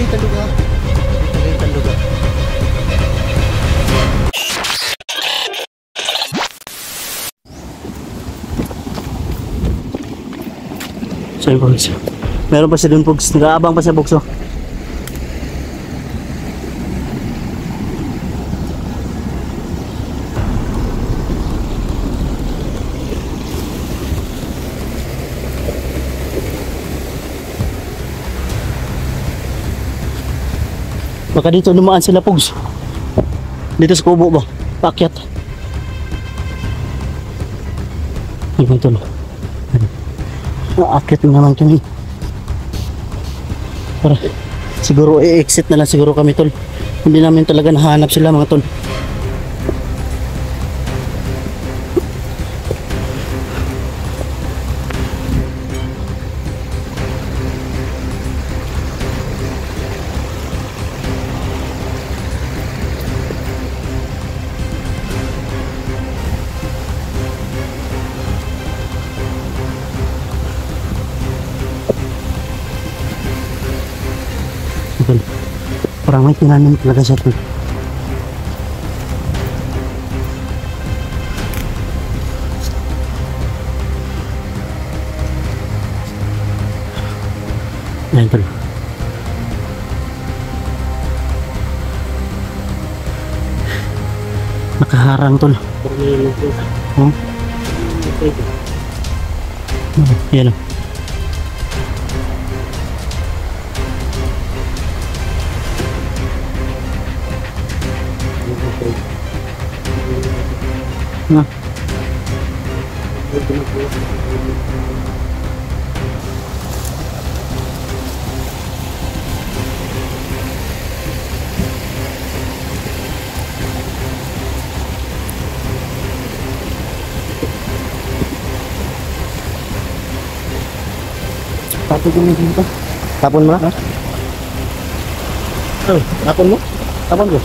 yung taluga. Dito yung taluga. So yun Pogs, meron pa siya dun Pogs, nag-aabang pa siya Pogs oh. Baka dito lumaan sila Pogs. Dito sa kubo ba? Paakyat. Ano ito no? Aakyat naman kami. Para siguro i-exit na lang siguro kami tol. Hindi namin talaga nahanap sila mga tol. Parang may tinanim talaga siya tol. Ayan tol. Nakaharang tol. Yan o. Nah. Tapon mo dito. Tapon mo na? Tapon mo? Tapon mo?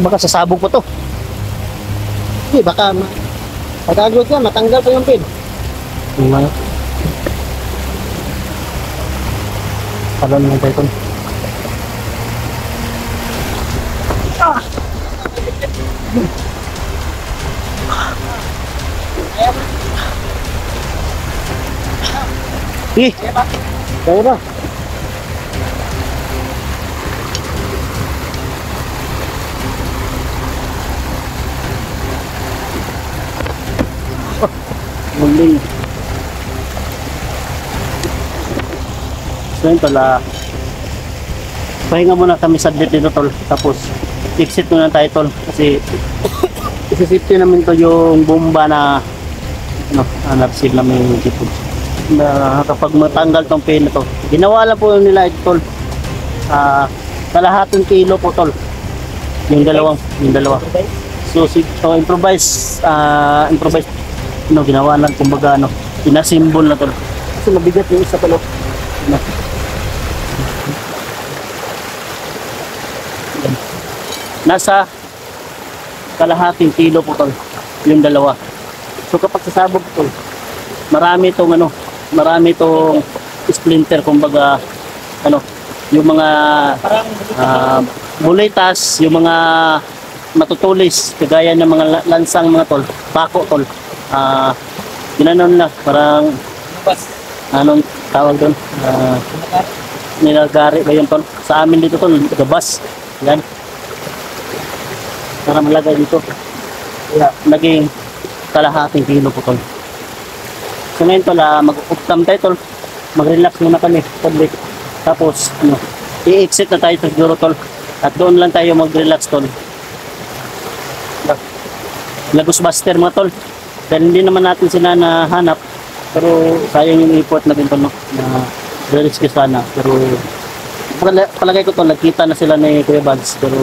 Baka sasabog pa to. Baka pagkagod yan, matanggal pa yung pin. Palon mo tayo ito. Kaya ba? Muling. So yun tol, pahinga muna kami saglit dito tol, tapos exit muna tayo tol, kasi isisipin namin to yung bomba na na-seal namin yung tipo na kapag matanggal tong pin na to. Ginawa lang po nila ito tol, kalahating kilo po tol yung dalawa. So improvise ginawa lang kumbaga pinasimbol na tol kasi mabigat yung isa tol. Nasa kalahating kilo po tol yung dalawa. So kapag sasabog tol, marami tong splinter kumbaga yung mga bulitas, yung mga matutulis kagaya ng mga lansang mga tol, pako tol. Ginanon na parang anong tawag doon, nilagari ba yun tol sa amin dito tol, gabas yan para malagay dito. Naging kalahating kilo po tol. So ngayon tol, mag-uptam tayo tol, mag-relax muna kami public, tapos i-exit na tayo siguro tol, at doon lang tayo mag-relax tol. Lagos Buster mga tol, dahil hindi naman natin sila nahanap, pero sayang yung effort na din tol, na re-rescue sana. Pero palagay ko tol, nagkita na sila ni Kuya Bags, pero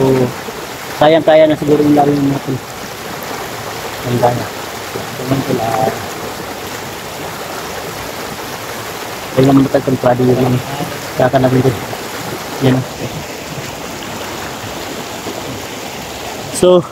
sayang kaya na siguro yung lalim natin. Ang kaya kaya naman natin kontrolado yung kakanabin din yan. So